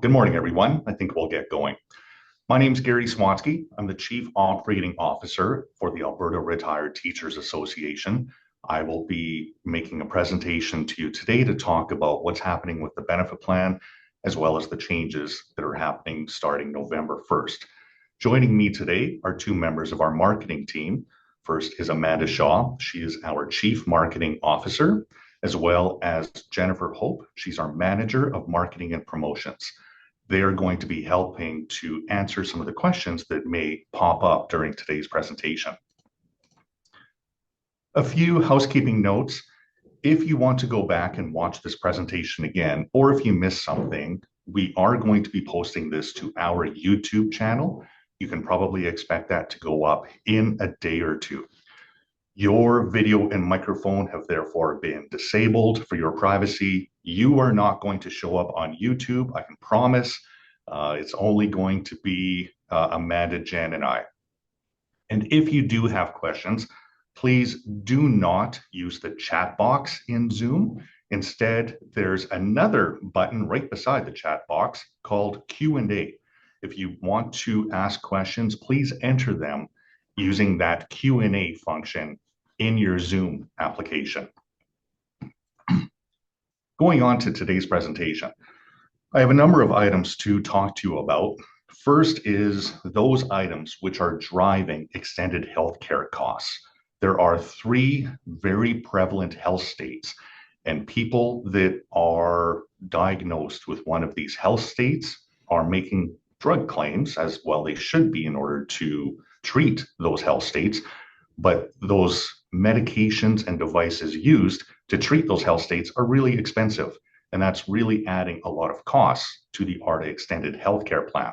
Good morning, everyone. I think we'll get going. My name is Gary Sawatzky. I'm the Chief Operating Officer for the Alberta Retired Teachers Association. I will be making a presentation to you today to talk about what's happening with the benefit plan, as well as the changes that are happening starting November 1st. Joining me today are two members of our marketing team. First is Amanda Shaw. She is our Chief Marketing Officer, as well as Jennifer Hope. She's our Manager of Marketing and Promotions. They are going to be helping to answer some of the questions that may pop up during today's presentation. A few housekeeping notes. If you want to go back and watch this presentation again, or if you missed something, we are going to be posting this to our YouTube channel. You can probably expect that to go up in a day or two. Your video and microphone have therefore been disabled for your privacy. You are not going to show up on YouTube, I can promise. It's only going to be Amanda, Jen, and I. And if you do have questions, please do not use the chat box in Zoom. Instead, there's another button right beside the chat box called Q&A. If you want to ask questions, please enter them using that Q&A function in your Zoom application. Going on to today's presentation, I have a number of items to talk to you about. First is those items which are driving extended healthcare costs. There are three very prevalent health states, and people that are diagnosed with one of these health states are making drug claims, as well they should be in order to treat those health states. But those medications and devices used to treat those health states are really expensive. And that's really adding a lot of costs to the ARTA Extended Healthcare Plan.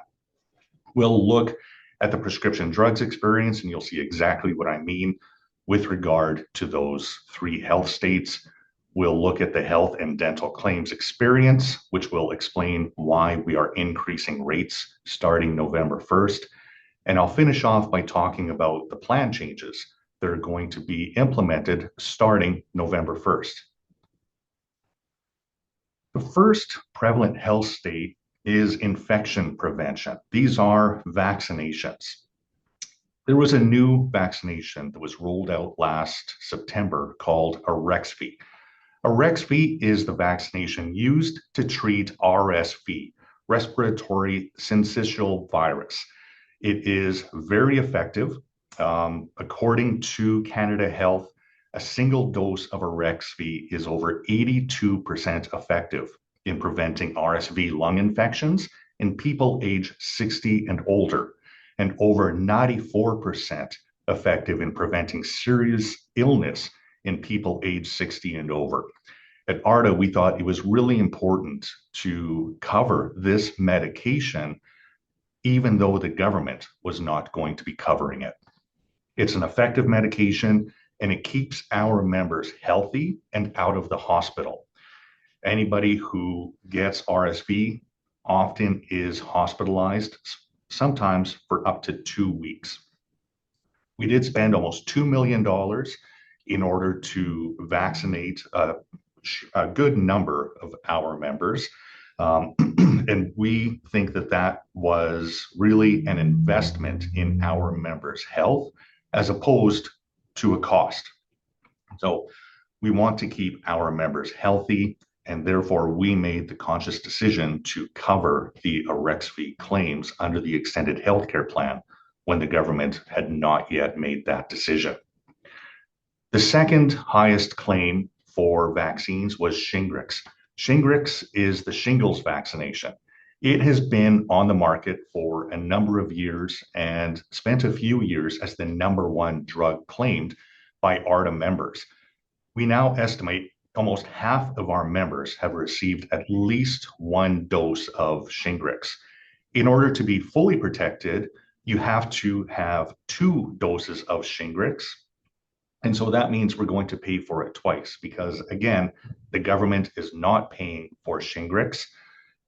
We'll look at the prescription drugs experience, and you'll see exactly what I mean with regard to those three health states. We'll look at the health and dental claims experience, which will explain why we are increasing rates starting November 1st. And I'll finish off by talking about the plan changes that are going to be implemented starting November 1st. The first prevalent health state is infection prevention. These are vaccinations. There was a new vaccination that was rolled out last September called Arexvy. Arexvy is the vaccination used to treat RSV, respiratory syncytial virus. It is very effective. According to Canada Health, a single dose of Arexvy is over 82% effective in preventing RSV lung infections in people age 60 and older, and over 94% effective in preventing serious illness in people age 60 and over. At ARTA, we thought it was really important to cover this medication, even though the government was not going to be covering it. It's an effective medication, and it keeps our members healthy and out of the hospital. Anybody who gets RSV often is hospitalized, sometimes for up to 2 weeks. We did spend almost $2 million in order to vaccinate a good number of our members. And we think that that was really an investment in our members' health as opposed to a cost. So we want to keep our members healthy, and therefore we made the conscious decision to cover the Arexvy claims under the extended healthcare plan when the government had not yet made that decision. The second highest claim for vaccines was Shingrix. Shingrix is the shingles vaccination. It has been on the market for a number of years and spent a few years as the #1 drug claimed by ARTA members. We now estimate almost half of our members have received at least one dose of Shingrix. In order to be fully protected, you have to have 2 doses of Shingrix. And so that means we're going to pay for it twice because, again, the government is not paying for Shingrix,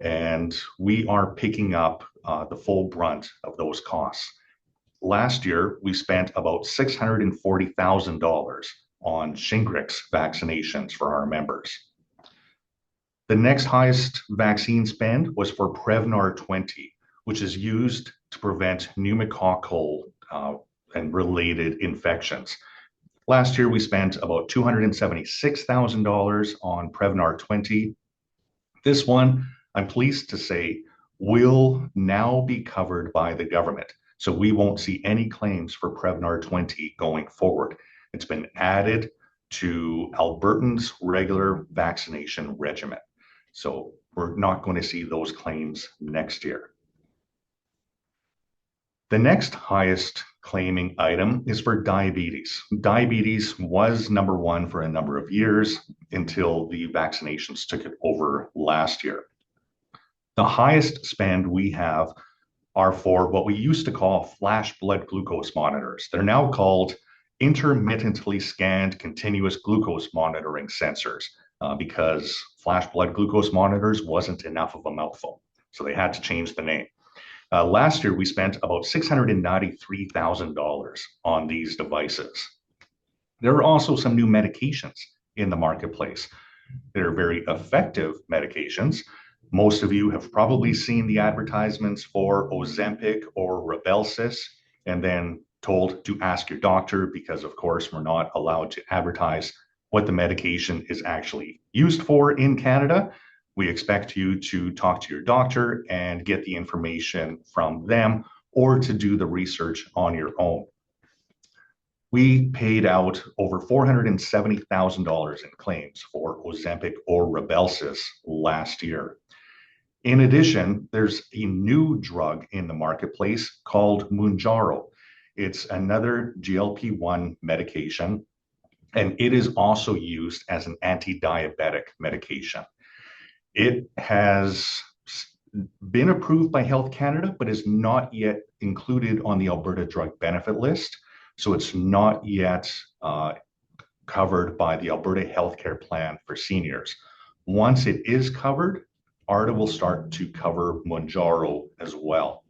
and we are picking up the full brunt of those costs. Last year, we spent about $640,000 on Shingrix vaccinations for our members. The next highest vaccine spend was for Prevnar 20, which is used to prevent pneumococcal and related infections. Last year, we spent about $276,000 on Prevnar 20. This one, I'm pleased to say, will now be covered by the government. So we won't see any claims for Prevnar 20 going forward. It's been added to Albertans' regular vaccination regimen. So we're not going to see those claims next year. The next highest claiming item is for diabetes. Diabetes was number one for a number of years until the vaccinations took it over last year. The highest spend we have are for what we used to call flash blood glucose monitors. They're now called intermittently scanned continuous glucose monitoring sensors because flash blood glucose monitors wasn't enough of a mouthful. So they had to change the name. Last year, we spent about $693,000 on these devices. There are also some new medications in the marketplace. They're very effective medications. Most of you have probably seen the advertisements for Ozempic or Rybelsus and then told to ask your doctor because, of course, we're not allowed to advertise what the medication is actually used for in Canada. We expect you to talk to your doctor and get the information from them or to do the research on your own. We paid out over $470,000 in claims for Ozempic or Rybelsus last year. In addition, there's a new drug in the marketplace called Mounjaro. It's another GLP-1 medication, and it is also used as an anti-diabetic medication. It has been approved by Health Canada, but is not yet included on the Alberta Drug Benefit list. So it's not yet covered by the Alberta Healthcare Plan for seniors. Once it is covered, ARTA will start to cover Mounjaro as well.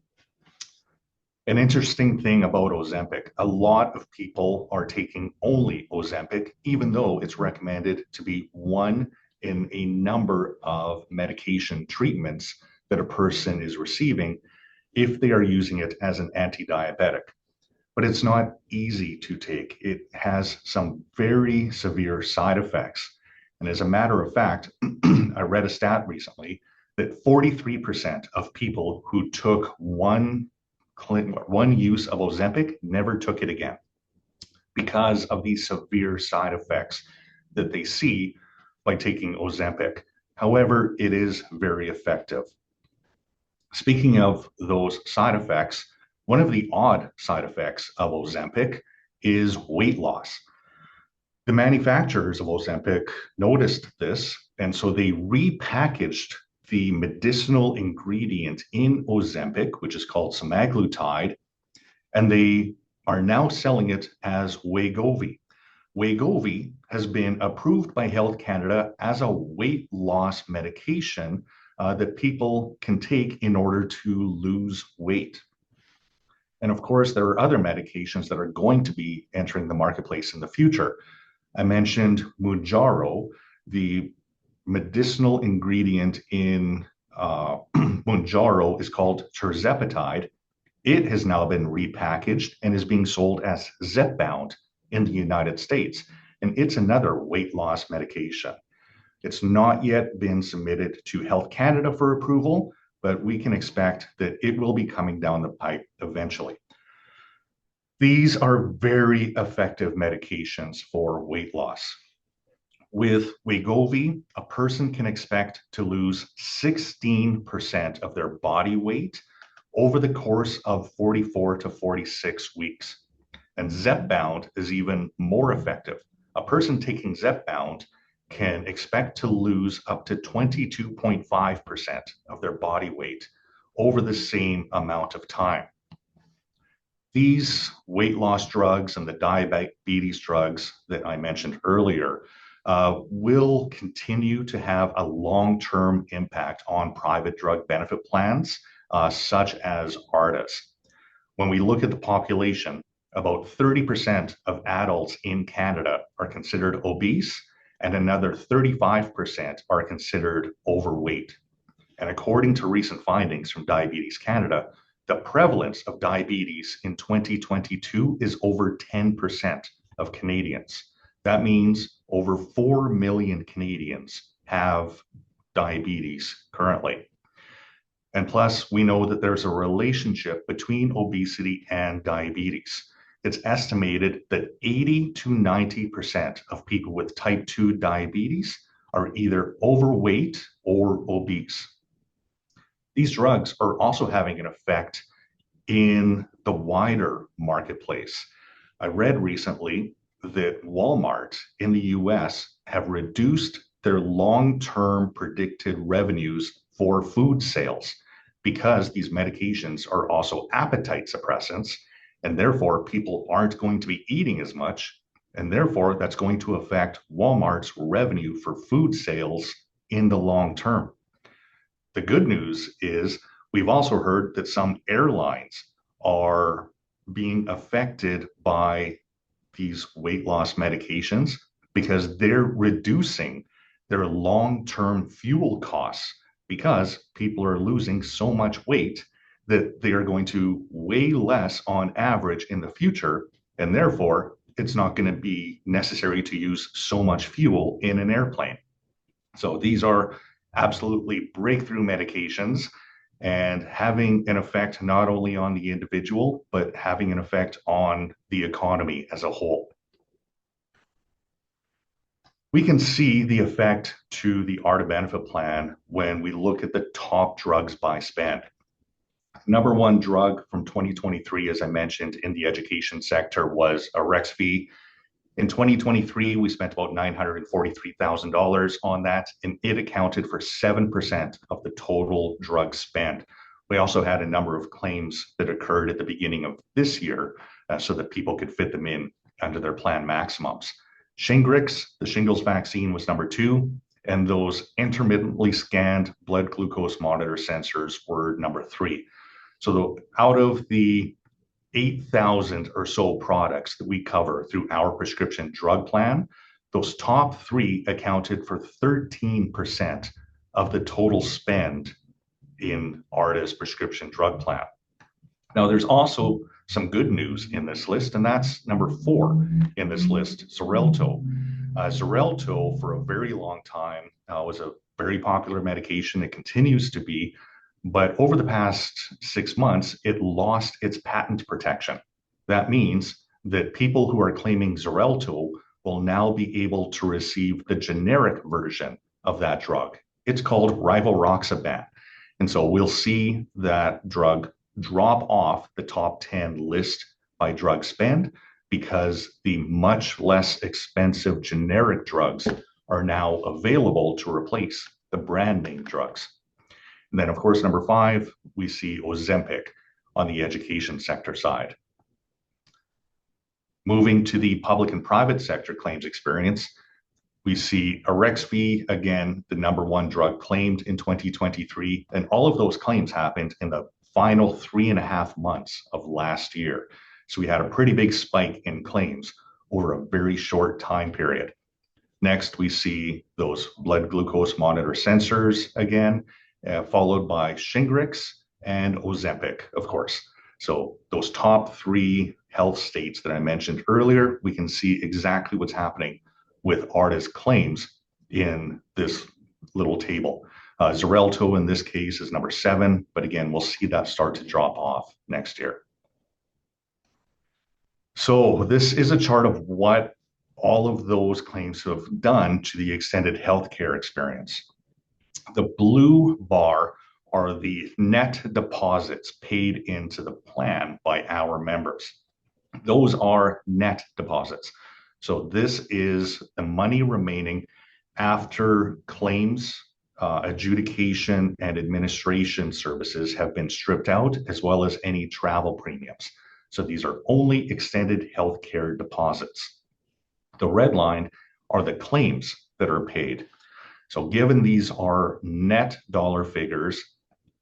An interesting thing about Ozempic, a lot of people are taking only Ozempic, even though it's recommended to be one in a number of medication treatments that a person is receiving if they are using it as an anti-diabetic. But it's not easy to take. It has some very severe side effects. And as a matter of fact, I read a stat recently that 43% of people who took one use of Ozempic never took it again because of these severe side effects that they see by taking Ozempic. However, it is very effective. Speaking of those side effects, one of the odd side effects of Ozempic is weight loss. The manufacturers of Ozempic noticed this, and so they repackaged the medicinal ingredient in Ozempic, which is called semaglutide, and they are now selling it as Wegovy. Wegovy has been approved by Health Canada as a weight loss medication that people can take in order to lose weight. And of course, there are other medications that are going to be entering the marketplace in the future. I mentioned Mounjaro. The medicinal ingredient in Mounjaro is called tirzepatide. It has now been repackaged and is being sold as Zepbound in the United States. And it's another weight loss medication. It's not yet been submitted to Health Canada for approval, but we can expect that it will be coming down the pipe eventually. These are very effective medications for weight loss. With Wegovy, a person can expect to lose 16% of their body weight over the course of 44 to 46 weeks. And Zepbound is even more effective. A person taking Zepbound can expect to lose up to 22.5% of their body weight over the same amount of time. These weight loss drugs and the diabetes drugs that I mentioned earlier will continue to have a long-term impact on private drug benefit plans, such as ARTA's. When we look at the population, about 30% of adults in Canada are considered obese, and another 35% are considered overweight. And according to recent findings from Diabetes Canada, the prevalence of diabetes in 2022 is over 10% of Canadians. That means over 4 million Canadians have diabetes currently. And plus, we know that there's a relationship between obesity and diabetes. It's estimated that 80 to 90% of people with type 2 diabetes are either overweight or obese. These drugs are also having an effect in the wider marketplace. I read recently that Walmart in the US have reduced their long-term predicted revenues for food sales because these medications are also appetite suppressants, and therefore people aren't going to be eating as much, and therefore that's going to affect Walmart's revenue for food sales in the long term. The good news is we've also heard that some airlines are being affected by these weight loss medications because they're reducing their long-term fuel costs because people are losing so much weight that they are going to weigh less on average in the future, and therefore it's not going to be necessary to use so much fuel in an airplane. So these are absolutely breakthrough medications and having an effect not only on the individual, but having an effect on the economy as a whole. We can see the effect to the ARTA Benefit Plan when we look at the top drugs by spend. Number one drug from 2023, as I mentioned, in the education sector was Arexvy. In 2023, we spent about $943,000 on that, and it accounted for 7% of the total drug spend. We also had a number of claims that occurred at the beginning of this year so that people could fit them in under their plan maximums. Shingrix, the shingles vaccine, was number two, and those intermittently scanned blood glucose monitor sensors were number three. So out of the 8,000 or so products that we cover through our prescription drug plan, those top three accounted for 13% of the total spend in ARTA's prescription drug plan. Now, there's also some good news in this list, and that's number 4 in this list, Xarelto. Xarelto, for a very long time, was a very popular medication. It continues to be, but over the past 6 months, it lost its patent protection. That means that people who are claiming Xarelto will now be able to receive the generic version of that drug. It's called Rivaroxaban. And so we'll see that drug drop off the top 10 list by drug spend because the much less expensive generic drugs are now available to replace the brand name drugs. And then, of course, number 5, we see Ozempic on the education sector side. Moving to the public and private sector claims experience, we see Arexvy, again, the number 1 drug claimed in 2023, and all of those claims happened in the final 3.5 months of last year. So we had a pretty big spike in claims over a very short time period. Next, we see those blood glucose monitor sensors again, followed by Shingrix and Ozempic, of course. So those top 3 health states that I mentioned earlier, we can see exactly what's happening with ARTA's claims in this little table. Xarelto in this case is number 7, but again, we'll see that start to drop off next year. So this is a chart of what all of those claims have done to the extended healthcare experience. The blue bar are the net deposits paid into the plan by our members. Those are net deposits. So this is the money remaining after claims, adjudication, and administration services have been stripped out, as well as any travel premiums. So these are only extended healthcare deposits. The red line are the claims that are paid. So given these are net dollar figures,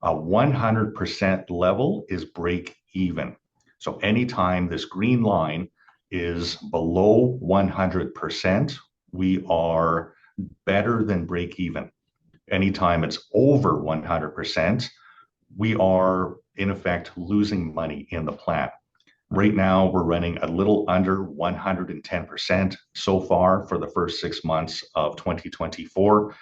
a 100% level is break even. So anytime this green line is below 100%, we are better than break even. Anytime it's over 100%, we are in effect losing money in the plan. Right now, we're running a little under 110% so far for the first 6 months of 2024.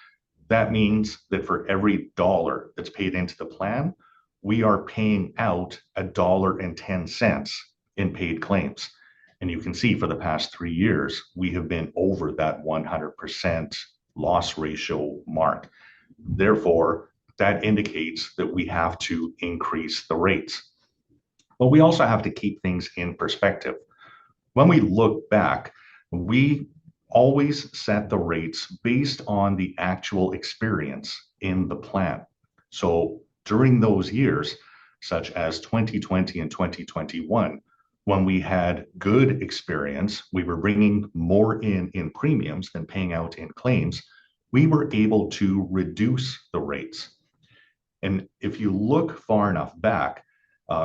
That means that for every dollar that's paid into the plan, we are paying out $1.10 in paid claims. And you can see for the past 3 years, we have been over that 100% loss ratio mark. Therefore, that indicates that we have to increase the rates. But we also have to keep things in perspective. When we look back, we always set the rates based on the actual experience in the plan. So during those years, such as 2020 and 2021, when we had good experience, we were bringing more in premiums than paying out in claims, we were able to reduce the rates. And if you look far enough back,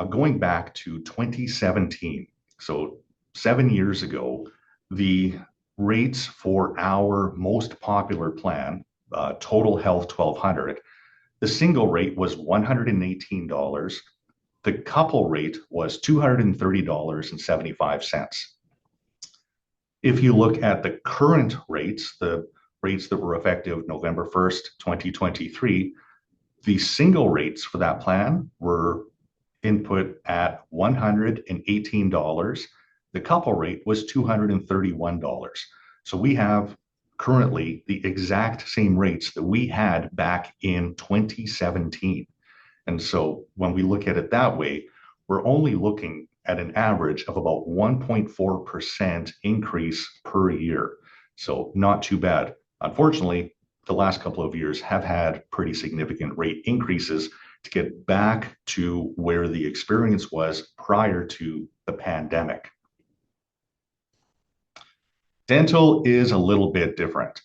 going back to 2017, so 7 years ago, the rates for our most popular plan, Total Health 1200, the single rate was $118. The couple rate was $230.75. If you look at the current rates, the rates that were effective November 1st, 2023, the single rates for that plan were input at $118. The couple rate was $231. So we have currently the exact same rates that we had back in 2017. And so when we look at it that way, we're only looking at an average of about 1.4% increase per year. So not too bad. Unfortunately, the last couple of years have had pretty significant rate increases to get back to where the experience was prior to the pandemic. Dental is a little bit different.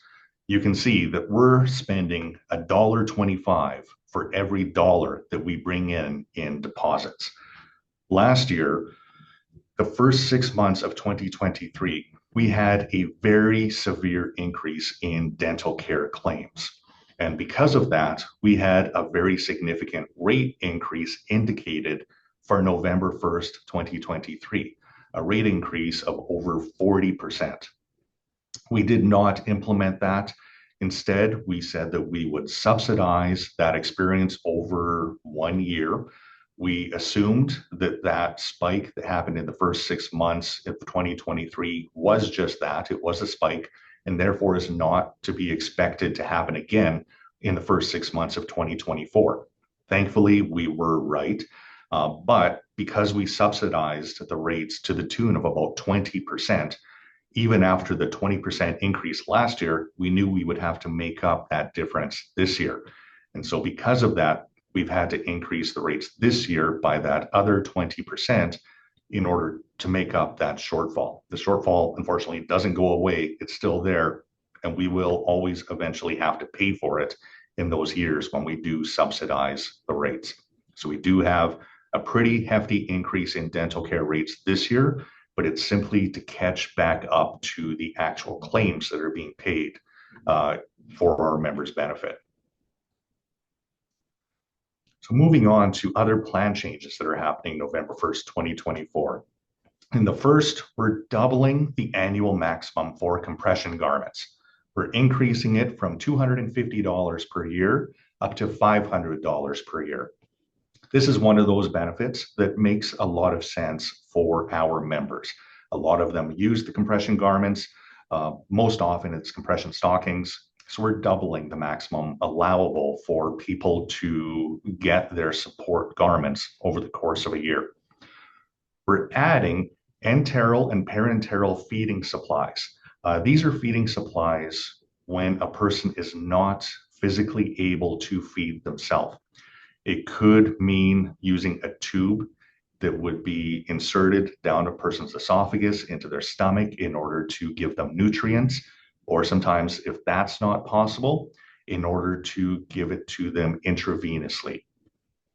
You can see that we're spending $1.25 for every dollar that we bring in deposits. Last year, the first 6 months of 2023, we had a very severe increase in dental care claims. And because of that, we had a very significant rate increase indicated for November 1st, 2023, a rate increase of over 40%. We did not implement that. Instead, we said that we would subsidize that experience over 1 year. We assumed that that spike that happened in the first 6 months of 2023 was just that. It was a spike, and therefore is not to be expected to happen again in the first 6 months of 2024. Thankfully, we were right. But because we subsidized the rates to the tune of about 20%, even after the 20% increase last year, we knew we would have to make up that difference this year. And so because of that, we've had to increase the rates this year by that other 20% in order to make up that shortfall. The shortfall, unfortunately, doesn't go away. It's still there, and we will always eventually have to pay for it in those years when we do subsidize the rates. So we do have a pretty hefty increase in dental care rates this year, but it's simply to catch back up to the actual claims that are being paid for our members' benefit. So moving on to other plan changes that are happening November 1st, 2024. In the first, we're doubling the annual maximum for compression garments. We're increasing it from $250 per year up to $500 per year. This is one of those benefits that makes a lot of sense for our members. A lot of them use the compression garments. Most often it's compression stockings. So we're doubling the maximum allowable for people to get their support garments over the course of a year. We're adding enteral and parenteral feeding supplies. These are feeding supplies when a person is not physically able to feed themselves. It could mean using a tube that would be inserted down a person's esophagus into their stomach in order to give them nutrients, or sometimes, if that's not possible, in order to give it to them intravenously.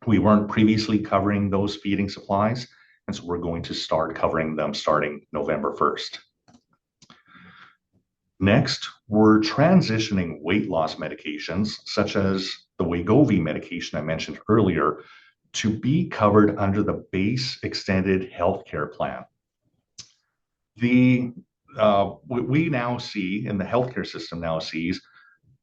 We weren't previously covering those feeding supplies, and so we're going to start covering them starting November 1st. Next, we're transitioning weight loss medications, such as the Wegovy medication I mentioned earlier, to be covered under the base extended healthcare plan. We now see, and the healthcare system now sees,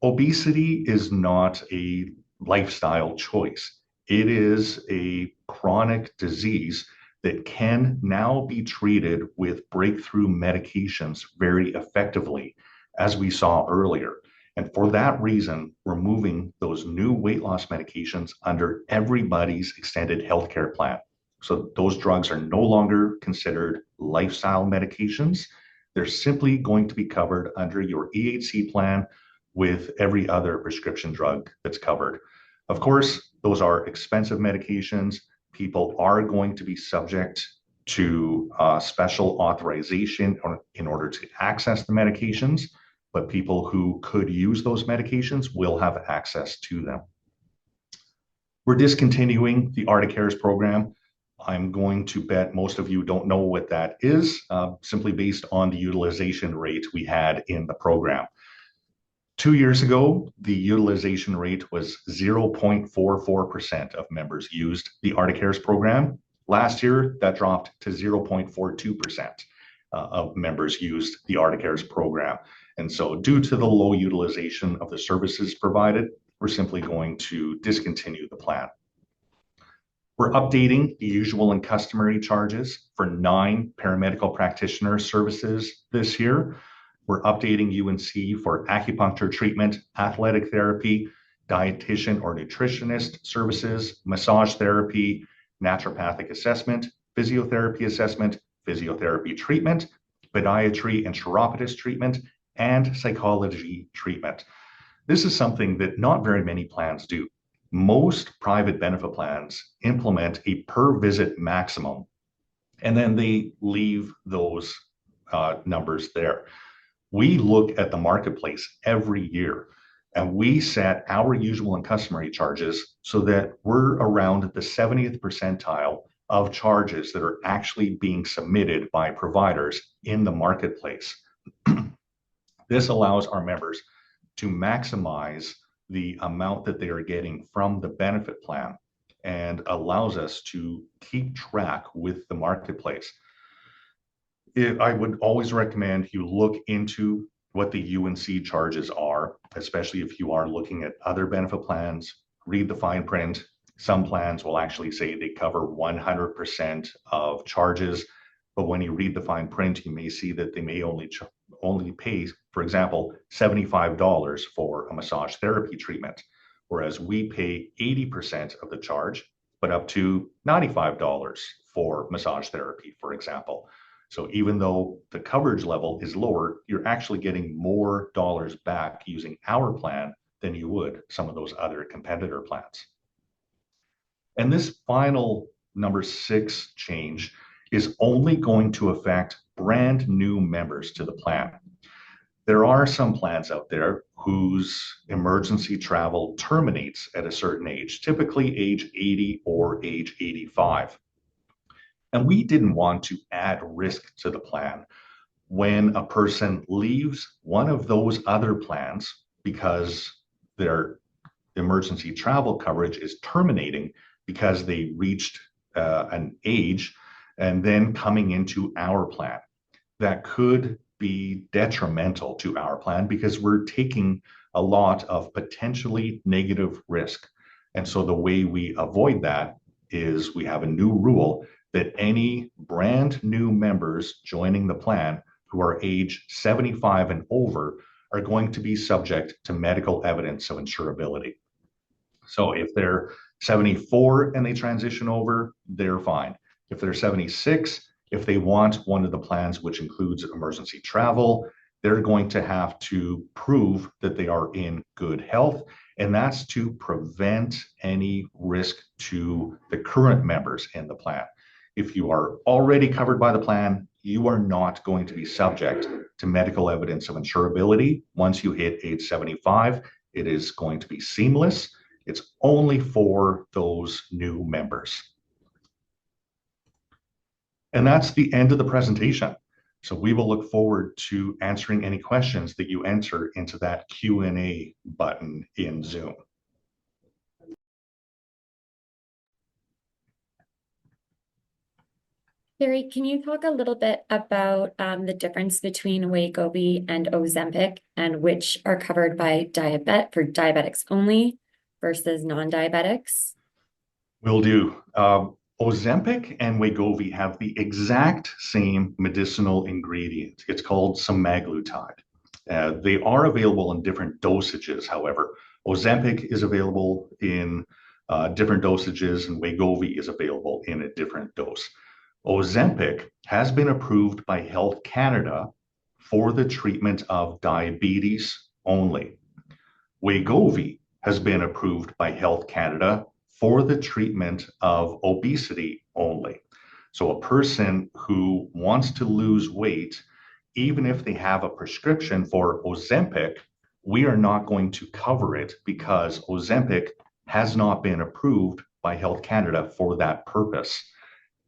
obesity is not a lifestyle choice. It is a chronic disease that can now be treated with breakthrough medications very effectively, as we saw earlier. And for that reason, we're moving those new weight loss medications under everybody's extended healthcare plan. So those drugs are no longer considered lifestyle medications. They're simply going to be covered under your EHC plan with every other prescription drug that's covered. Of course, those are expensive medications. People are going to be subject to special authorization in order to access the medications, but people who could use those medications will have access to them. We're discontinuing the ARTA Cares program. I'm going to bet most of you don't know what that is, simply based on the utilization rate we had in the program. 2 years ago, the utilization rate was 0.44% of members used the ARTA Cares program. Last year, that dropped to 0.42% of members used the ARTA Cares program. And so due to the low utilization of the services provided, we're simply going to discontinue the plan. We're updating the usual and customary charges for 9 paramedical practitioner services this year. We're updating UNC for acupuncture treatment, athletic therapy, dietitian or nutritionist services, massage therapy, naturopathic assessment, physiotherapy treatment, podiatry and chiropodist treatment, and psychology treatment. This is something that not very many plans do. Most private benefit plans implement a per visit maximum, and then they leave those numbers there. We look at the marketplace every year, and we set our usual and customary charges so that we're around the 70th percentile of charges that are actually being submitted by providers in the marketplace. This allows our members to maximize the amount that they are getting from the benefit plan and allows us to keep track with the marketplace. I would always recommend you look into what the UNC charges are, especially if you are looking at other benefit plans. Read the fine print. Some plans will actually say they cover 100% of charges, but when you read the fine print, you may see that they may only pay, for example, $75 for a massage therapy treatment, whereas we pay 80% of the charge, but up to $95 for massage therapy, for example. So even though the coverage level is lower, you're actually getting more dollars back using our plan than you would some of those other competitor plans. And this final number 6 change is only going to affect brand new members to the plan. There are some plans out there whose emergency travel terminates at a certain age, typically age 80 or age 85. And we didn't want to add risk to the plan when a person leaves one of those other plans because their emergency travel coverage is terminating because they reached an age and then coming into our plan. That could be detrimental to our plan because we're taking a lot of potentially negative risk. And so the way we avoid that is we have a new rule that any brand new members joining the plan who are age 75 and over are going to be subject to medical evidence of insurability. So if they're 74 and they transition over, they're fine. If they're 76, if they want one of the plans which includes emergency travel, they're going to have to prove that they are in good health, and that's to prevent any risk to the current members in the plan. If you are already covered by the plan, you are not going to be subject to medical evidence of insurability. Once you hit age 75, it is going to be seamless. It's only for those new members. And that's the end of the presentation. So we will look forward to answering any questions that you enter into that Q&A button in Zoom. Gary, can you talk a little bit about the difference between Wegovy and Ozempic and which are covered by for diabetics only versus non-diabetics? Will do. Ozempic and Wegovy have the exact same medicinal ingredient. It's called semaglutide. They are available in different dosages, however. Ozempic is available in different dosages, and Wegovy is available in a different dose. Ozempic has been approved by Health Canada for the treatment of diabetes only. Wegovy has been approved by Health Canada for the treatment of obesity only. So a person who wants to lose weight, even if they have a prescription for Ozempic, we are not going to cover it because Ozempic has not been approved by Health Canada for that purpose,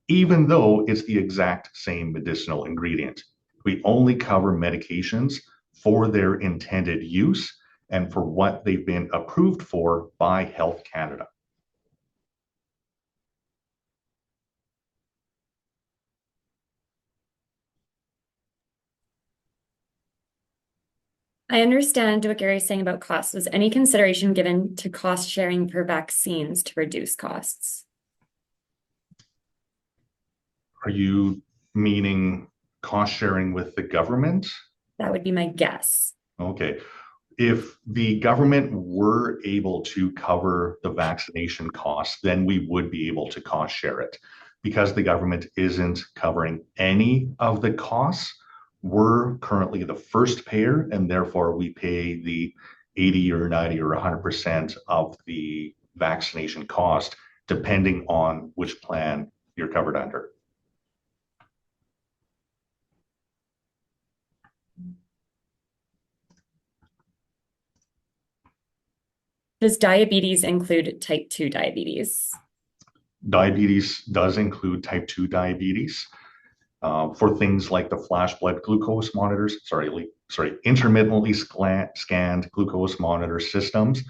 even though it's the exact same medicinal ingredient. We only cover medications for their intended use and for what they've been approved for by Health Canada. I understand what Gary's saying about costs. Was any consideration given to cost sharing for vaccines to reduce costs? Are you meaning cost sharing with the government? That would be my guess. Okay. If the government were able to cover the vaccination costs, then we would be able to cost share it. Because the government isn't covering any of the costs, we're currently the first payer, and therefore we pay the 80 or 90 or 100% of the vaccination cost, depending on which plan you're covered under. Does diabetes include type 2 diabetes? Diabetes does include type 2 diabetes. For things like the flash blood glucose monitors, intermittently scanned glucose monitor systems,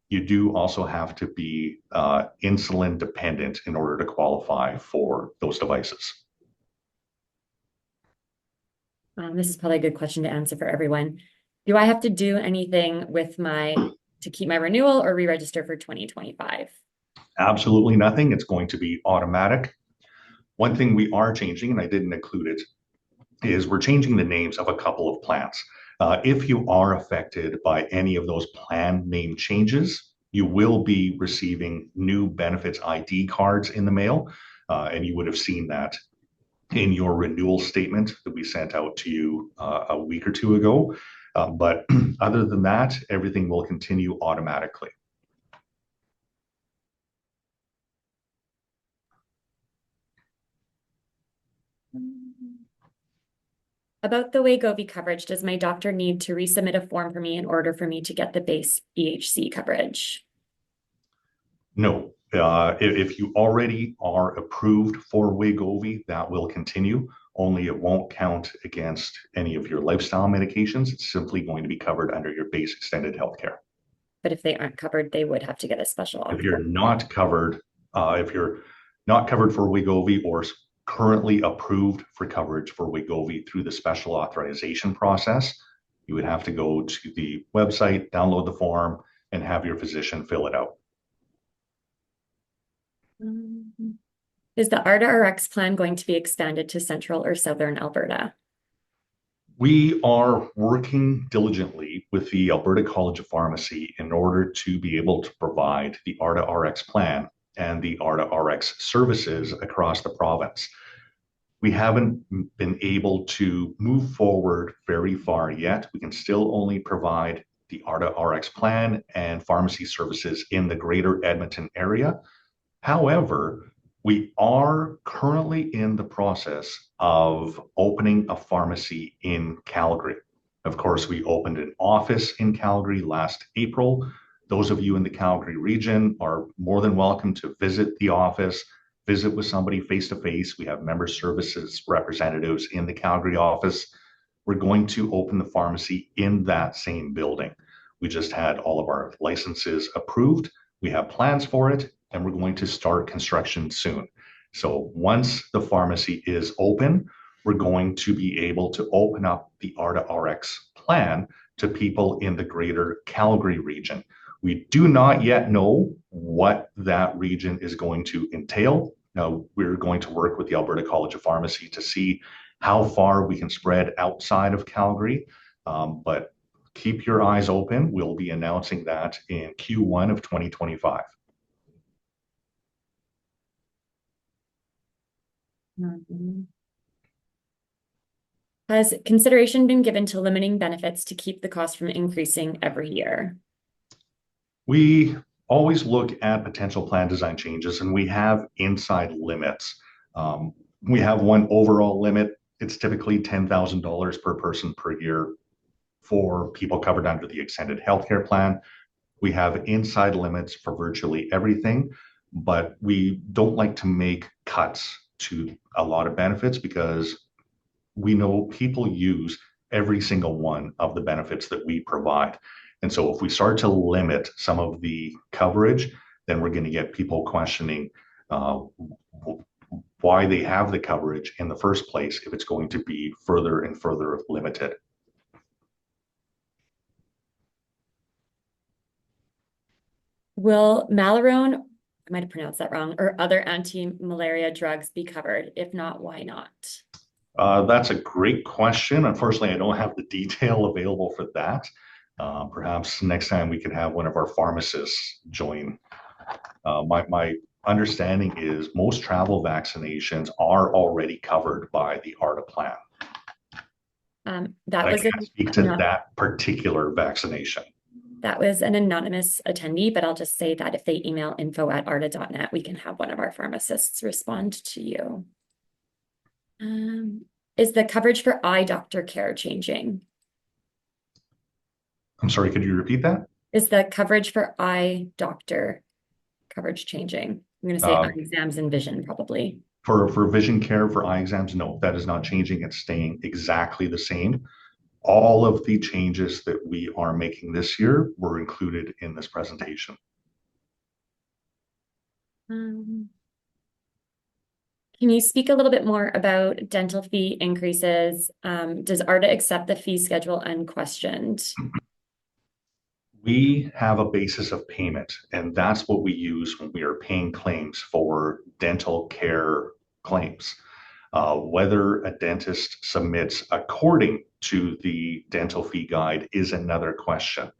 you do also have to be insulin dependent in order to qualify for those devices. This is probably a good question to answer for everyone. Do I have to do anything with to keep my renewal or re-register for 2025? Absolutely nothing. It's going to be automatic. One thing we are changing, and I didn't include it, is we're changing the names of a couple of plans. If you are affected by any of those plan name changes, you will be receiving new benefits ID cards in the mail, and you would have seen that in your renewal statement that we sent out to you a week or two ago. But other than that, everything will continue automatically. About the Wegovy coverage, does my doctor need to resubmit a form for me in order for me to get the base EHC coverage? No. If you already are approved for Wegovy, that will continue. Only it won't count against any of your lifestyle medications. It's simply going to be covered under your base extended healthcare. But if they aren't covered, they would have to get a special offer. If you're not covered for Wegovy or currently approved for coverage for Wegovy through the special authorization process, you would have to go to the website, download the form, and have your physician fill it out. Is the ARTA RX plan going to be expanded to Central or Southern Alberta? We are working diligently with the Alberta College of Pharmacy in order to be able to provide the ARTA RX plan and the ARTA RX services across the province. We haven't been able to move forward very far yet. We can still only provide the ARTA RX plan and pharmacy services in the greater Edmonton area. However, we are currently in the process of opening a pharmacy in Calgary. Of course, we opened an office in Calgary last April. Those of you in the Calgary region are more than welcome to visit the office, visit with somebody face to face. We have member services representatives in the Calgary office. We're going to open the pharmacy in that same building. We just had all of our licenses approved. We have plans for it, and we're going to start construction soon. So once the pharmacy is open, we're going to be able to open up the ARTA RX plan to people in the greater Calgary region. We do not yet know what that region is going to entail. Now, we're going to work with the Alberta College of Pharmacy to see how far we can spread outside of Calgary, but keep your eyes open. We'll be announcing that in Q1 of 2025. Has consideration been given to limiting benefits to keep the cost from increasing every year? We always look at potential plan design changes, and we have inside limits. We have one overall limit. It's typically $10,000 per person per year for people covered under the extended healthcare plan. We have inside limits for virtually everything, but we don't like to make cuts to a lot of benefits because we know people use every single one of the benefits that we provide. And so if we start to limit some of the coverage, then we're going to get people questioning why they have the coverage in the first place if it's going to be further and further limited. Will Malarone, I might have pronounced that wrong, or other anti-malaria drugs be covered? If not, why not? That's a great question. Unfortunately, I don't have the detail available for that. Perhaps next time we can have one of our pharmacists join. My understanding is most travel vaccinations are already covered by the ARTA plan. That I was can't speak to that particular vaccination. That was an anonymous attendee, but I'll just say that if they email info@arta.net, we can have one of our pharmacists respond to you. Is the coverage for eye doctor care changing? I'm sorry, could you repeat that? Is the coverage for eye doctor coverage changing? I'm going to say eye exams and vision, probably. For vision care for eye exams, no, that is not changing. It's staying exactly the same. All of the changes that we are making this year were included in this presentation. Can you speak a little bit more about dental fee increases? Does ARTA accept the fee schedule unquestioned? We have a basis of payment, and that's what we use when we are paying claims for dental care claims. Whether a dentist submits according to the dental fee guide is another question.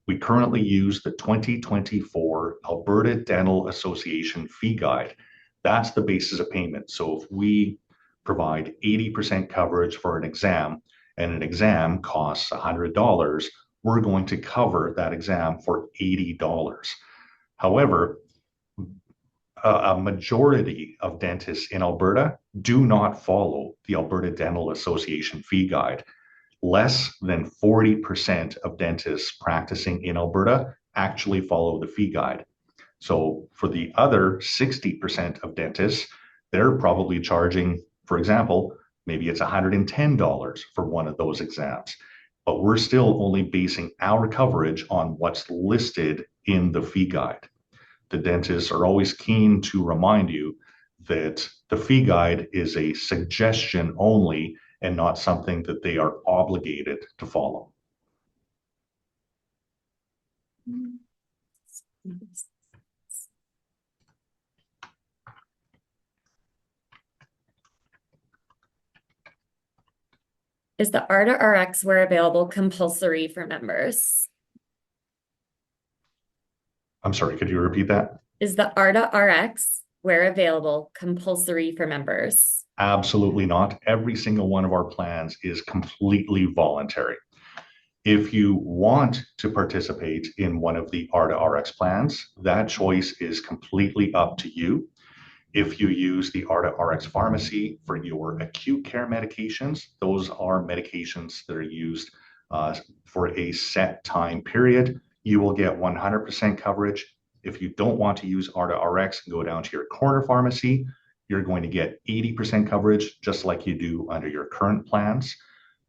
We currently use the 2024 Alberta Dental Association fee guide. That's the basis of payment. So if we provide 80% coverage for an exam and an exam costs $100, we're going to cover that exam for $80. However, a majority of dentists in Alberta do not follow the Alberta Dental Association fee guide. Less than 40% of dentists practicing in Alberta actually follow the fee guide. So for the other 60% of dentists, they're probably charging, for example, maybe it's $110 for one of those exams. But we're still only basing our coverage on what's listed in the fee guide. The dentists are always keen to remind you that the fee guide is a suggestion only and not something that they are obligated to follow. Is the ARTA RX where available compulsory for members? I'm sorry, could you repeat that? Is the ARTA RX where available compulsory for members? Absolutely not. Every single one of our plans is completely voluntary. If you want to participate in one of the ARTA RX plans, that choice is completely up to you. If you use the ARTA RX pharmacy for your acute care medications, those are medications that are used for a set time period. You will get 100% coverage. If you don't want to use ARTA RX and go down to your corner pharmacy, you're going to get 80% coverage, just like you do under your current plans.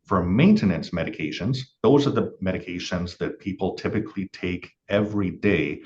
For maintenance medications, those are the medications that people typically take every day.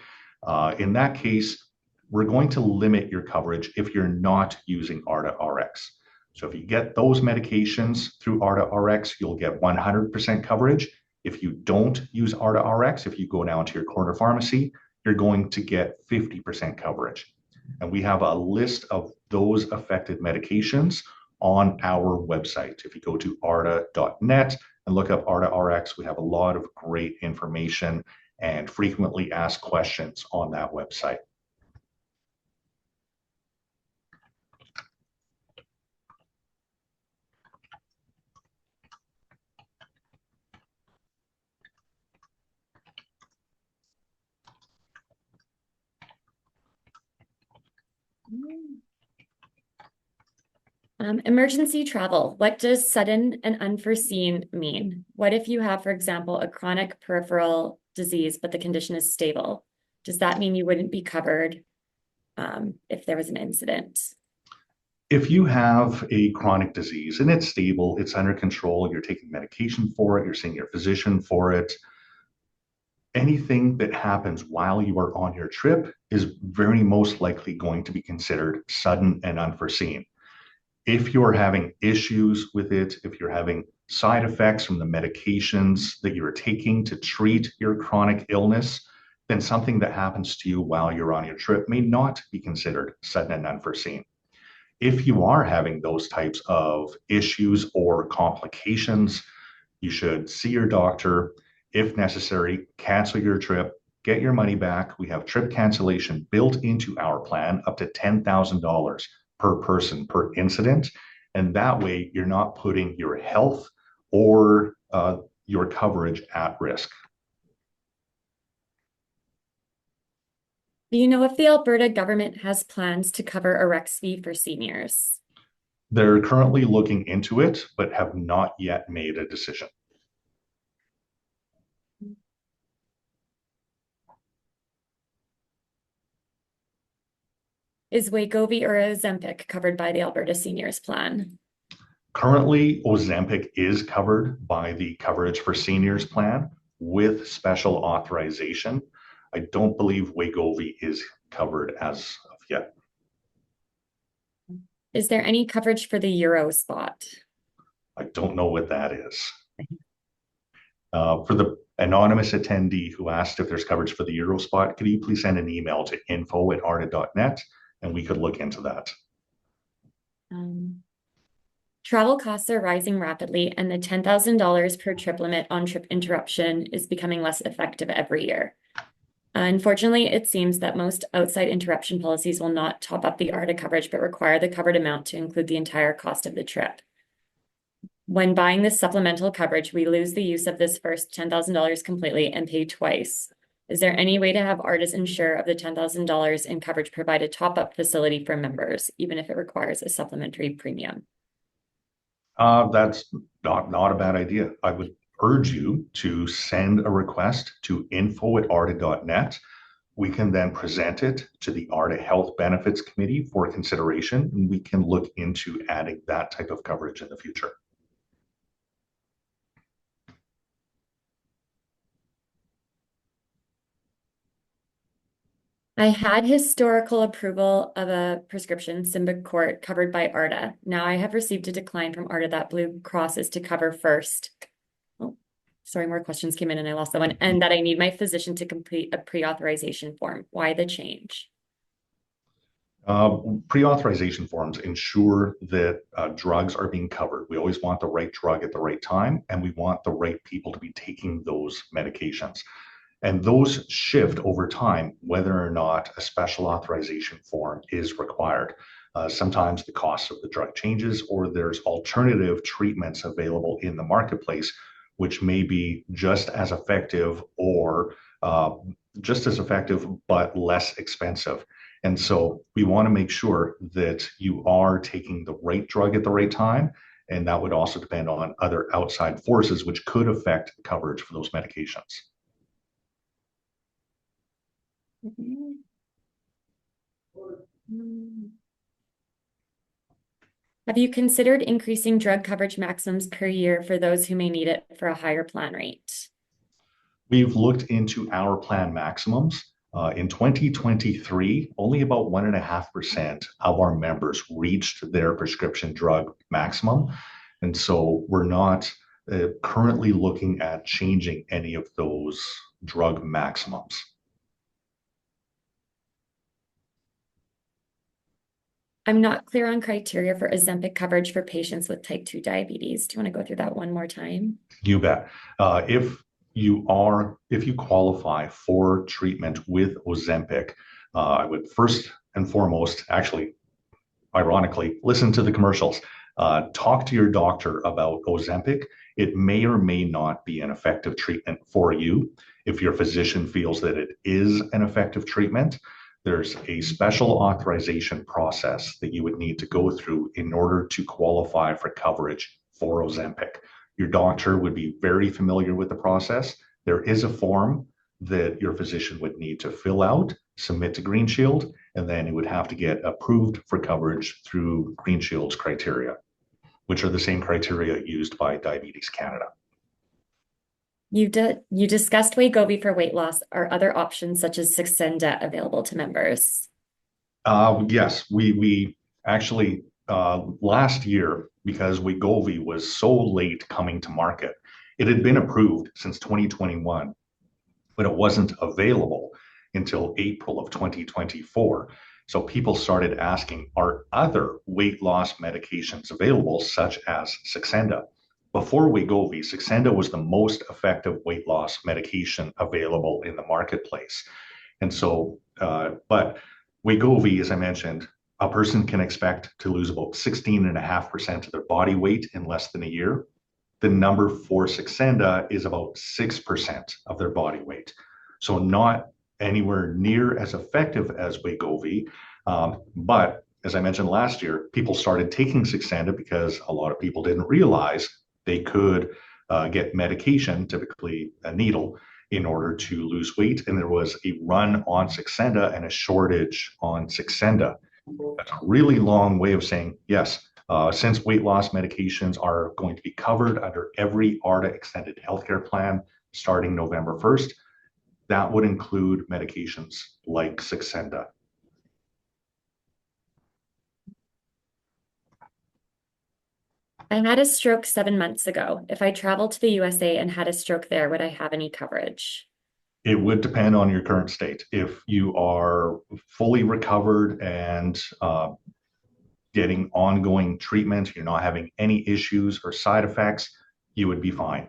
In that case, we're going to limit your coverage if you're not using ARTA RX. So if you get those medications through ARTA RX, you'll get 100% coverage. If you don't use ARTA RX, if you go down to your corner pharmacy, you're going to get 50% coverage. And we have a list of those affected medications on our website. If you go to arta.net and look up ARTA RX, we have a lot of great information and frequently asked questions on that website. Emergency travel. What does sudden and unforeseen mean? What if you have, for example, a chronic peripheral disease, but the condition is stable? Does that mean you wouldn't be covered if there was an incident? If you have a chronic disease and it's stable, it's under control, you're taking medication for it, you're seeing your physician for it, anything that happens while you are on your trip is very most likely going to be considered sudden and unforeseen. If you're having issues with it, if you're having side effects from the medications that you're taking to treat your chronic illness, then something that happens to you while you're on your trip may not be considered sudden and unforeseen. If you are having those types of issues or complications, you should see your doctor. If necessary, cancel your trip, get your money back. We have trip cancellation built into our plan up to $10,000 per person per incident. And that way, you're not putting your health or your coverage at risk. Do you know if the Alberta government has plans to cover a REX fee for seniors? They're currently looking into it, but have not yet made a decision. Is Wegovy or Ozempic covered by the Alberta Seniors Plan? Currently, Ozempic is covered by the Coverage for Seniors Plan with special authorization. I don't believe Wegovy is covered as of yet. Is there any coverage for the Euro spot? I don't know what that is. For the anonymous attendee who asked if there's coverage for the Euro spot, could you please send an email to info@arta.net and we could look into that. Travel costs are rising rapidly, and the $10,000 per trip limit on trip interruption is becoming less effective every year. Unfortunately, it seems that most outside interruption policies will not top up the ARTA coverage, but require the covered amount to include the entire cost of the trip. When buying this supplemental coverage, we lose the use of this first $10,000 completely and pay twice. Is there any way to have ARTA's insurer of the $10,000 in coverage provide a top-up facility for members, even if it requires a supplementary premium? That's not a bad idea. I would urge you to send a request to info@arta.net. We can then present it to the ARTA Health Benefits Committee for consideration, and we can look into adding that type of coverage in the future. I had historical approval of a prescription, Symbicort, covered by ARTA. Now I have received a decline from ARTA that Blue Cross is to cover first. Oh, sorry, more questions came in and I lost that one. And that I need my physician to complete a pre-authorization form. Why the change? Pre-authorization forms ensure that drugs are being covered. We always want the right drug at the right time, and we want the right people to be taking those medications. And those shift over time, whether or not a special authorization form is required. Sometimes the cost of the drug changes, or there's alternative treatments available in the marketplace, which may be just as effective or but less expensive. And so we want to make sure that you are taking the right drug at the right time. And that would also depend on other outside forces, which could affect coverage for those medications. Have you considered increasing drug coverage maximums per year for those who may need it for a higher plan rate? We've looked into our plan maximums. In 2023, only about 1.5% of our members reached their prescription drug maximum. And so we're not currently looking at changing any of those drug maximums. I'm not clear on criteria for Ozempic coverage for patients with type 2 diabetes. Do you want to go through that one more time? You bet. If you qualify for treatment with Ozempic, I would first and foremost, actually, ironically, listen to the commercials. Talk to your doctor about Ozempic. It may or may not be an effective treatment for you. If your physician feels that it is an effective treatment, there's a special authorization process that you would need to go through in order to qualify for coverage for Ozempic. Your doctor would be very familiar with the process. There is a form that your physician would need to fill out, submit to Green Shield, and then it would have to get approved for coverage through Green Shield's criteria, which are the same criteria used by Diabetes Canada. You discussed Wegovy for weight loss. Are other options such as Saxenda available to members? Yes, we actually last year, because Wegovy was so late coming to market, it had been approved since 2021, but it wasn't available until April of 2024. So people started asking, are other weight loss medications available, such as Saxenda? Before Wegovy, Saxenda was the most effective weight loss medication available in the marketplace. And so, but Wegovy, as I mentioned, a person can expect to lose about 16.5% of their body weight in less than a year. The number for Saxenda is about 6% of their body weight. So not anywhere near as effective as Wegovy. But as I mentioned last year, people started taking Saxenda because a lot of people didn't realize they could get medication, typically a needle, in order to lose weight. And there was a run on Saxenda and a shortage on Saxenda. That's a really long way of saying, yes, since weight loss medications are going to be covered under every ARTA extended healthcare plan starting November 1st, that would include medications like Saxenda. I had a stroke 7 months ago. If I traveled to the USA and had a stroke there, would I have any coverage? It would depend on your current state. If you are fully recovered and getting ongoing treatment, you're not having any issues or side effects, you would be fine.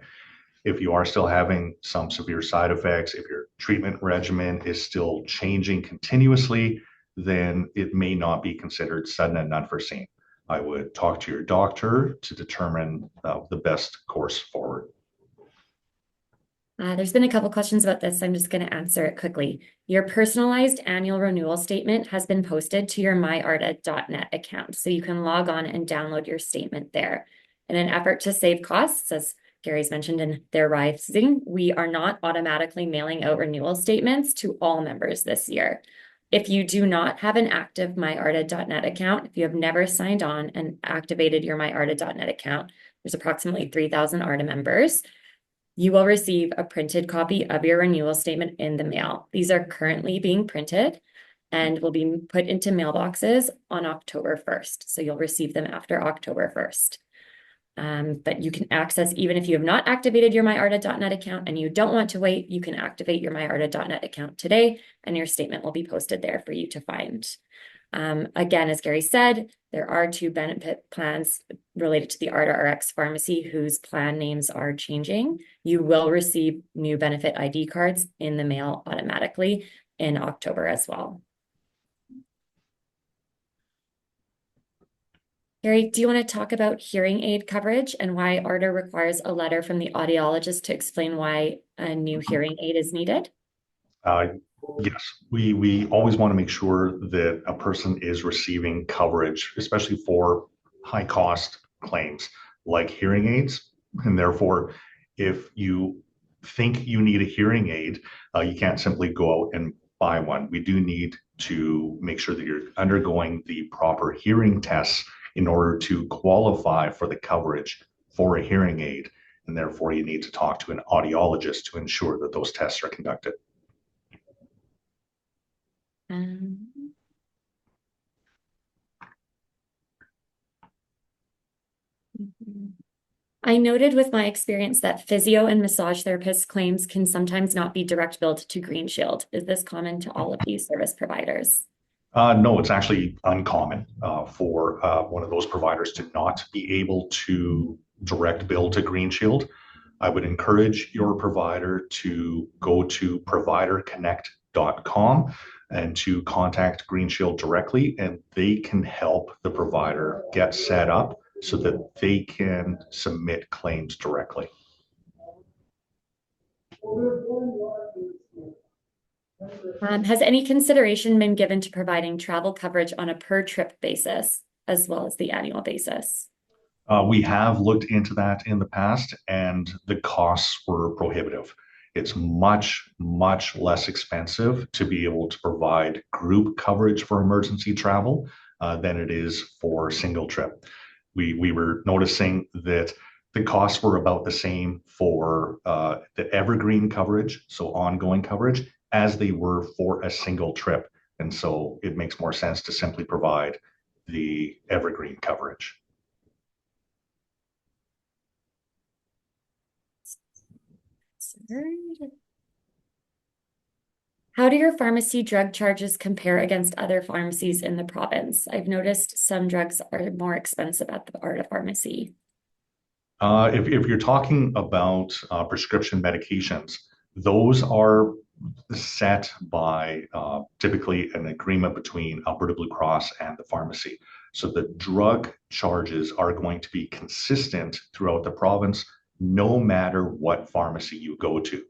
If you are still having some severe side effects, if your treatment regimen is still changing continuously, then it may not be considered sudden and unforeseen. I would talk to your doctor to determine the best course forward. There's been a couple questions about this. I'm just going to answer it quickly. Your personalized annual renewal statement has been posted to your MyARTA.net account, so you can log on and download your statement there. In an effort to save costs, as Gary's mentioned, and they're rising, we are not automatically mailing out renewal statements to all members this year. If you do not have an active MyARTA.net account, if you have never signed on and activated your MyARTA.net account, there's approximately 3,000 ARTA members, you will receive a printed copy of your renewal statement in the mail. These are currently being printed and will be put into mailboxes on October 1st. So you'll receive them after October 1st. But you can access, even if you have not activated your MyARTA.net account and you don't want to wait, you can activate your MyARTA.net account today and your statement will be posted there for you to find. Again, as Gary said, there are 2 benefit plans related to the ARTA RX pharmacy whose plan names are changing. You will receive new benefit ID cards in the mail automatically in October as well. Gary, do you want to talk about hearing aid coverage and why ARTA requires a letter from the audiologist to explain why a new hearing aid is needed? Yes, we always want to make sure that a person is receiving coverage, especially for high cost claims like hearing aids. And therefore, if you think you need a hearing aid, you can't simply go out and buy one, we do need to make sure that you're undergoing the proper hearing tests in order to qualify for the coverage for a hearing aid. And therefore, you need to talk to an audiologist to ensure that those tests are conducted. I noted with my experience that physio and massage therapist claims can sometimes not be direct billed to Green Shield. Is this common to all of these service providers? No, it's actually uncommon for one of those providers to not be able to direct bill to Green Shield. I would encourage your provider to go to providerconnect.com and to contact Green Shield directly, and they can help the provider get set up so that they can submit claims directly. Has any consideration been given to providing travel coverage on a per trip basis as well as the annual basis? We have looked into that in the past, and the costs were prohibitive. It's much, much less expensive to be able to provide group coverage for emergency travel than it is for single trip. We were noticing that the costs were about the same for the evergreen coverage, so ongoing coverage, as they were for a single trip. And so it makes more sense to simply provide the evergreen coverage. How do your pharmacy drug charges compare against other pharmacies in the province? I've noticed some drugs are more expensive at the ARTA pharmacy. If you're talking about prescription medications, those are set by typically an agreement between Alberta Blue Cross and the pharmacy. So the drug charges are going to be consistent throughout the province, no matter what pharmacy you go to.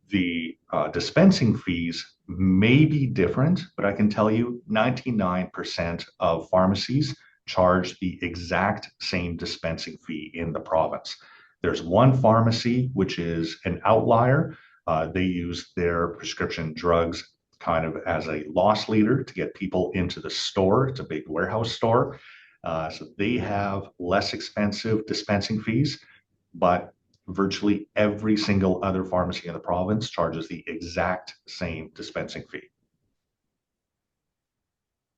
The dispensing fees may be different, but I can tell you 99% of pharmacies charge the exact same dispensing fee in the province. There's one pharmacy which is an outlier. They use their prescription drugs kind of as a loss leader to get people into the store. It's a big warehouse store. So they have less expensive dispensing fees, but virtually every single other pharmacy in the province charges the exact same dispensing fee.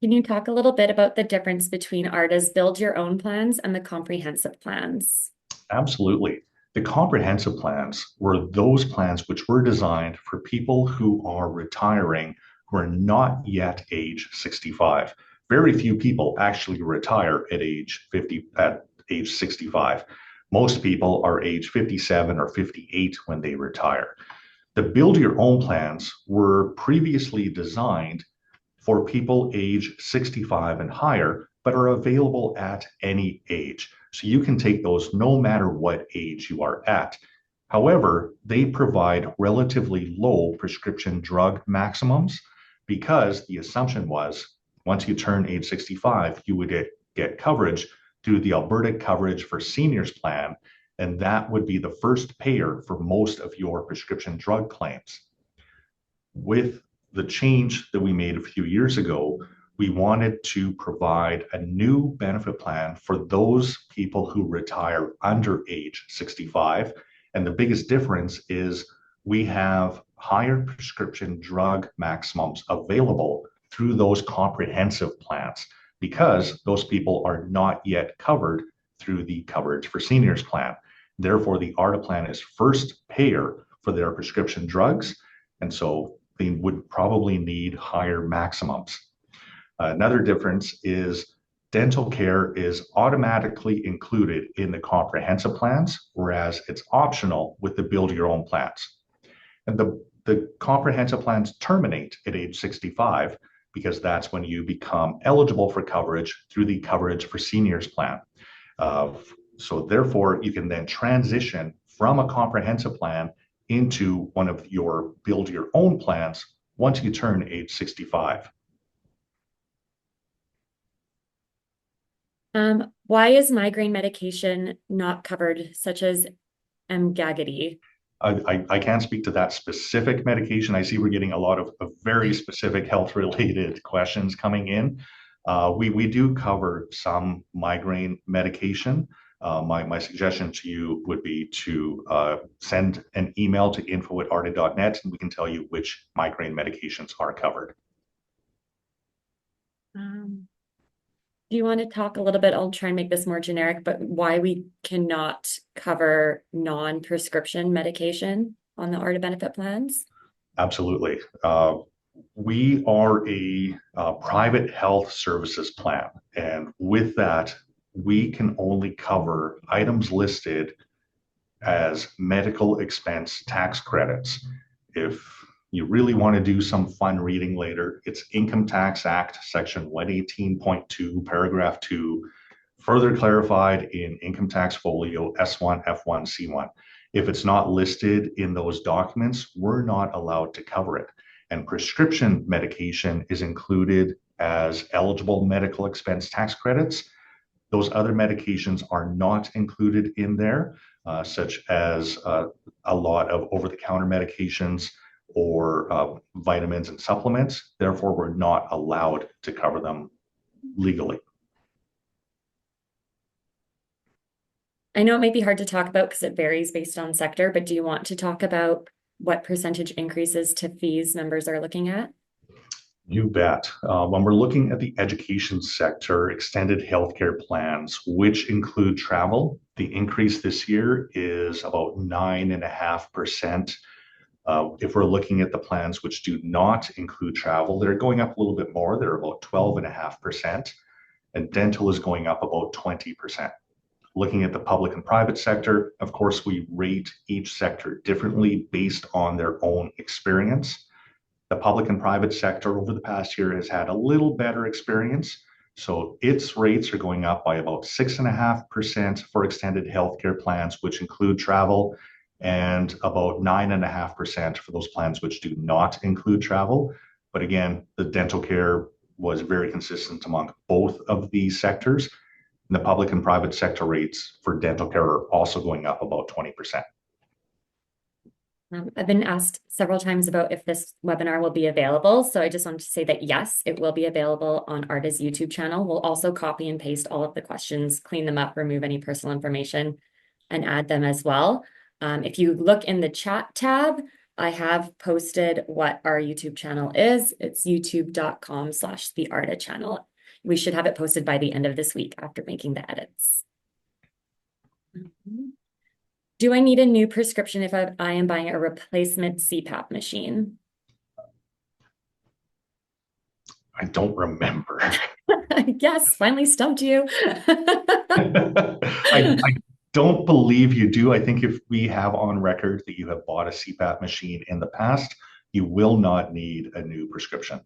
Can you talk a little bit about the difference between ARTA's build your own plans and the comprehensive plans? Absolutely. The comprehensive plans were those plans which were designed for people who are retiring who are not yet age 65. Very few people actually retire at age 65. Most people are age 57 or 58 when they retire. The build your own plans were previously designed for people age 65 and higher, but are available at any age. So you can take those no matter what age you are at. However, they provide relatively low prescription drug maximums because the assumption was once you turn age 65, you would get coverage through the Alberta Coverage for Seniors Plan, and that would be the first payer for most of your prescription drug claims. With the change that we made a few years ago, we wanted to provide a new benefit plan for those people who retire under age 65. And the biggest difference is we have higher prescription drug maximums available through those comprehensive plans because those people are not yet covered through the Coverage for Seniors plan. Therefore, the ARTA plan is first payer for their prescription drugs, and so they would probably need higher maximums. Another difference is dental care is automatically included in the comprehensive plans, whereas it's optional with the build your own plans. And the comprehensive plans terminate at age 65 because that's when you become eligible for coverage through the Coverage for Seniors plan. So therefore, you can then transition from a comprehensive plan into one of your build your own plans once you turn age 65. Why is migraine medication not covered, such as Emgagaddy? I can't speak to that specific medication. I see we're getting a lot of very specific health-related questions coming in. We do cover some migraine medication. My suggestion to you would be to send an email to info@arta.net, and we can tell you which migraine medications are covered. Do you want to talk a little bit? I'll try and make this more generic, but why we cannot cover non-prescription medication on the ARTA benefit plans? Absolutely. We are a private health services plan, and with that, we can only cover items listed as medical expense tax credits. If you really want to do some fun reading later, it's Income Tax Act, Section 118.2, Paragraph 2, further clarified in Income Tax Folio S1, F1, C1. If it's not listed in those documents, we're not allowed to cover it. And prescription medication is included as eligible medical expense tax credits. Those other medications are not included in there, such as a lot of over-the-counter medications or vitamins and supplements. Therefore, we're not allowed to cover them legally. I know it might be hard to talk about because it varies based on sector, but do you want to talk about what percentage increases to fees members are looking at? You bet. When we're looking at the education sector, extended healthcare plans, which include travel, the increase this year is about 9.5%. If we're looking at the plans which do not include travel, they're going up a little bit more. They're about 12.5%, and dental is going up about 20%. Looking at the public and private sector, of course, we rate each sector differently based on their own experience. The public and private sector over the past year has had a little better experience. So its rates are going up by about 6.5% for extended healthcare plans, which include travel, and about 9.5% for those plans which do not include travel. But again, the dental care was very consistent among both of these sectors. And the public and private sector rates for dental care are also going up about 20%. I've been asked several times about if this webinar will be available. So I just wanted to say that yes, it will be available on ARTA's YouTube channel. We'll also copy and paste all of the questions, clean them up, remove any personal information, and add them as well. If you look in the chat tab, I have posted what our YouTube channel is. It's youtube.com/the ARTA channel. We should have it posted by the end of this week after making the edits. Do I need a new prescription if I am buying a replacement CPAP machine? I don't remember. Yes, finally stumped you. I don't believe you do. I think if we have on record that you have bought a CPAP machine in the past, you will not need a new prescription.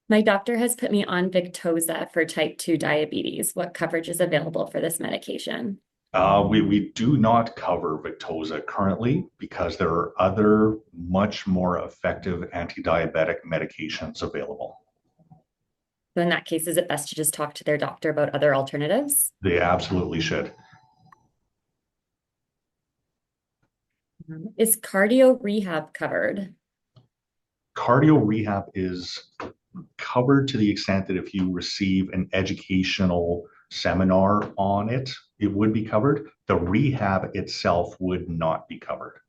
My doctor has put me on Victoza for type 2 diabetes. What coverage is available for this medication? We do not cover Victoza currently because there are other much more effective anti-diabetic medications available. So in that case, is it best to just talk to their doctor about other alternatives? They absolutely should. Is cardio rehab covered? Cardio rehab is covered to the extent that if you receive an educational seminar on it, it would be covered. The rehab itself would not be covered.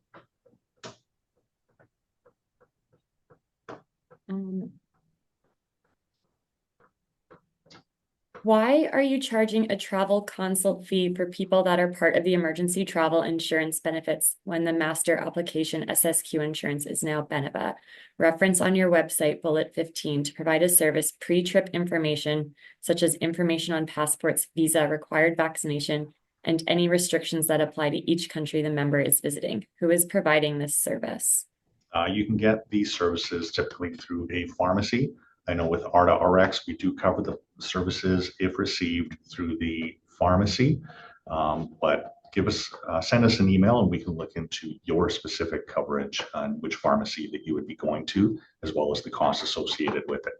Why are you charging a travel consult fee for people that are part of the emergency travel insurance benefits when the master application SSQ insurance is now Beneva? Reference on your website bullet 15 to provide a service pre-trip information, such as information on passports, visa, required vaccination, and any restrictions that apply to each country the member is visiting. Who is providing this service? You can get these services typically through a pharmacy. I know with ARTA RX, we do cover the services if received through the pharmacy, but send us an email and we can look into your specific coverage and which pharmacy that you would be going to, as well as the costs associated with it.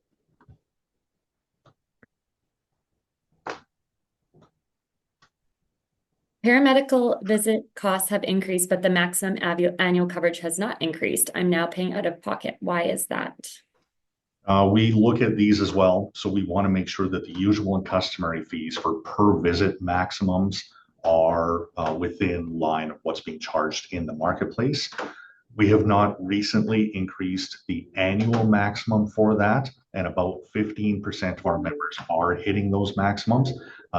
Paramedical visit costs have increased, but the maximum annual coverage has not increased. I'm now paying out of pocket. Why is that? We look at these as well. So we want to make sure that the usual and customary fees for per visit maximums are within line of what's being charged in the marketplace. We have not recently increased the annual maximum for that, and about 15% of our members are hitting those maximums,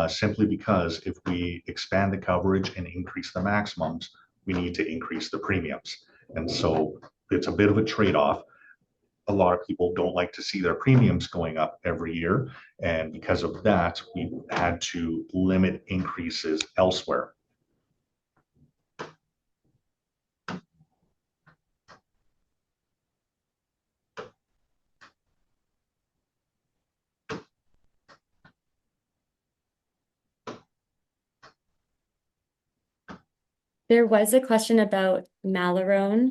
simply because if we expand the coverage and increase the maximums, we need to increase the premiums. And so it's a bit of a trade-off. A lot of people don't like to see their premiums going up every year. And because of that, we've had to limit increases elsewhere. There was a question about Malarone,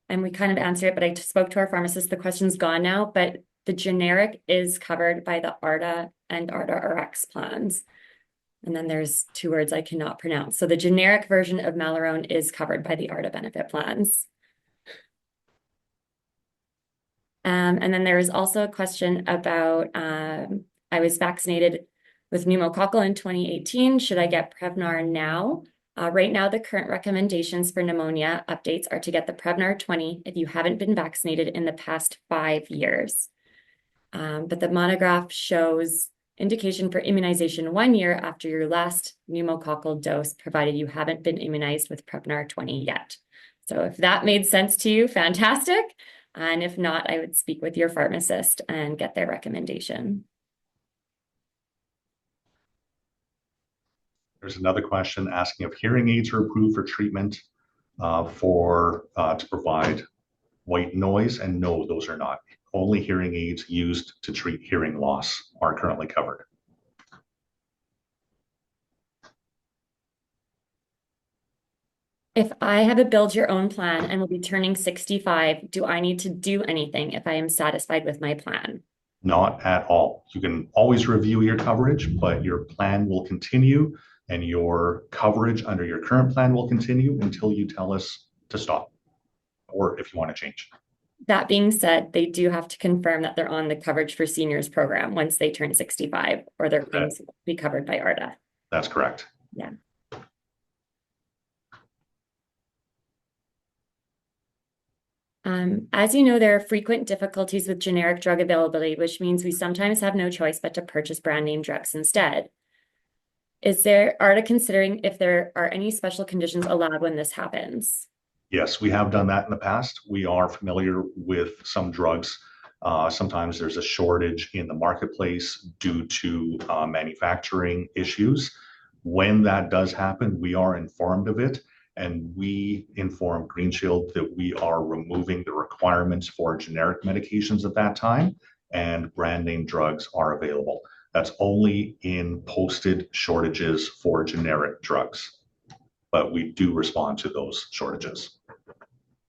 and we kind of answered it, but I spoke to our pharmacist. The question's gone now, but the generic is covered by the ARTA and ARTA RX plans. And then there's two words I cannot pronounce. So the generic version of Malarone is covered by the ARTA benefit plans. And then there is also a question about I was vaccinated with pneumococcal in 2018. Should I get Prevnar now? Right now, the current recommendations for pneumonia updates are to get the Prevnar 20 if you haven't been vaccinated in the past 5 years. But the monograph shows indication for immunization 1 year after your last pneumococcal dose, provided you haven't been immunized with Prevnar 20 yet. So if that made sense to you, fantastic. And if not, I would speak with your pharmacist and get their recommendation. There's another question asking if hearing aids are approved for treatment to provide white noise, and no, those are not. Only hearing aids used to treat hearing loss are currently covered. If I have a build your own plan and will be turning 65, do I need to do anything if I am satisfied with my plan? Not at all. You can always review your coverage, but your plan will continue and your coverage under your current plan will continue until you tell us to stop or if you want to change. That being said, they do have to confirm that they're on the coverage for seniors program once they turn 65, or their claims will be covered by ARTA. That's correct. Yeah. As you know, there are frequent difficulties with generic drug availability, which means we sometimes have no choice but to purchase brand name drugs instead. Is there ARTA considering if there are any special conditions allowed when this happens? Yes, we have done that in the past. We are familiar with some drugs. Sometimes there's a shortage in the marketplace due to manufacturing issues. When that does happen, we are informed of it, and we inform Green Shield that we are removing the requirements for generic medications at that time, and brand name drugs are available. That's only in posted shortages for generic drugs, but we do respond to those shortages.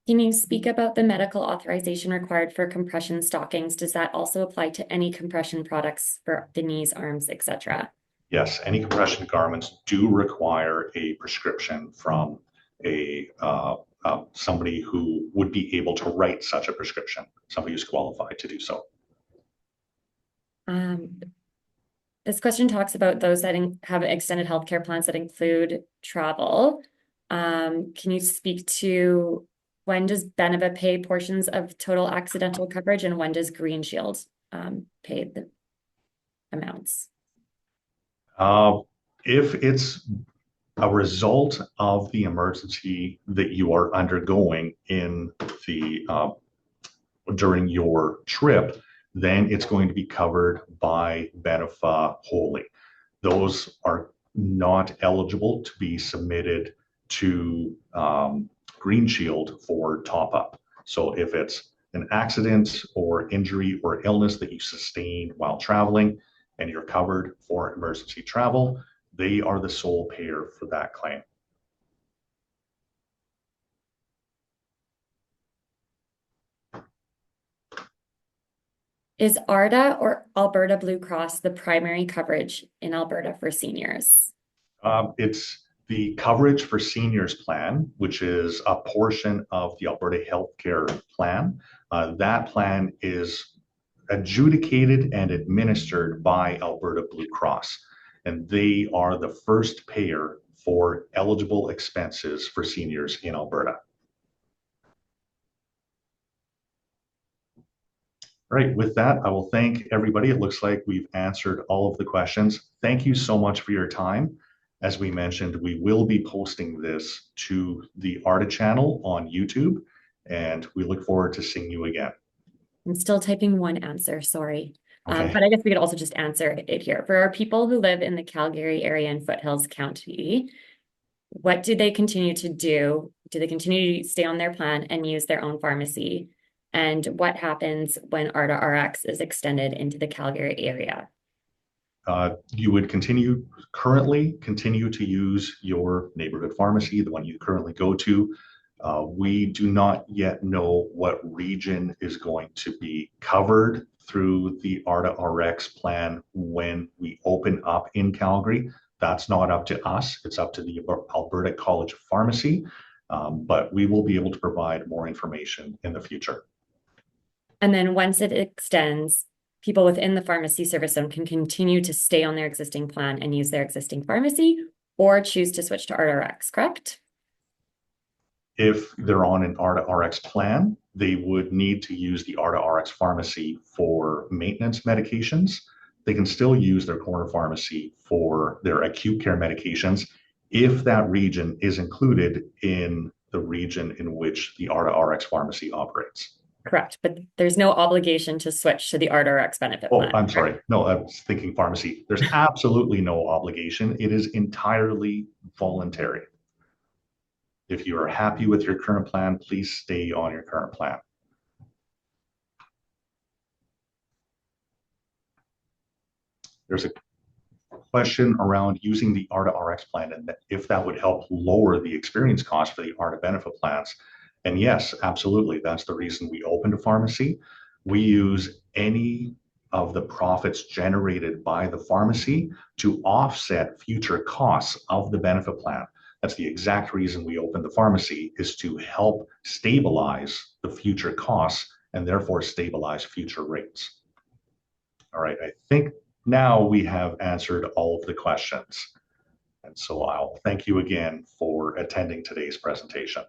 Can you speak about the medical authorization required for compression stockings? Does that also apply to any compression products for the knees, arms, etc.? Yes, any compression garments do require a prescription from somebody who would be able to write such a prescription, somebody who's qualified to do so. This question talks about those that have extended healthcare plans that include travel. Can you speak to when does Beneva pay portions of total accidental coverage, and when does Green Shield pay the amounts? If it's a result of the emergency that you are undergoing in the during your trip, then it's going to be covered by Beneva wholly. Those are not eligible to be submitted to Green Shield for top up. So if it's an accident or injury or illness that you sustained while traveling and you're covered for emergency travel, they are the sole payer for that claim. Is ARTA or Alberta Blue Cross the primary coverage in Alberta for seniors? It's The coverage for seniors plan, which is a portion of the Alberta Healthcare Plan, that plan is adjudicated and administered by Alberta Blue Cross, and they are the first payer for eligible expenses for seniors in Alberta. All right, with that, I will thank everybody. It looks like we've answered all of the questions. Thank you so much for your time. As we mentioned, we will be posting this to the ARTA channel on YouTube, and we look forward to seeing you again. I'm still typing one answer, sorry. Okay. But I guess we could also just answer it here. For our people who live in the Calgary area and Foothills County, what do they continue to do? Do they continue to stay on their plan and use their own pharmacy? And what happens when ARTA RX is extended into the Calgary area? You would currently continue to use your neighborhood pharmacy, the one you currently go to. We do not yet know what region is going to be covered through the ARTA RX plan when we open up in Calgary. That's not up to us. It's up to the Alberta College of Pharmacy, but we will be able to provide more information in the future. And then once it extends, people within the pharmacy service zone can continue to stay on their existing plan and use their existing pharmacy or choose to switch to ARTA RX, correct? If they're on an ARTA RX plan, they would need to use the ARTA RX pharmacy for maintenance medications. They can still use their corner pharmacy for their acute care medications if that region is included in the region in which the ARTA RX pharmacy operates. Correct, but there's no obligation to switch to the ARTA RX benefit Oh, plan. I'm sorry. No, I was thinking pharmacy. There's absolutely no obligation. It is entirely voluntary. If you are happy with your current plan, please stay on your current plan. There's a question around using the ARTA RX plan and if that would help lower the experience cost for the ARTA benefit plans. And yes, absolutely. That's the reason we opened a pharmacy. We use any of the profits generated by the pharmacy to offset future costs of the benefit plan. That's the exact reason we opened the pharmacy, is to help stabilize the future costs and therefore stabilize future rates. All right, I think now we have answered all of the questions. And so I'll thank you again for attending today's presentation.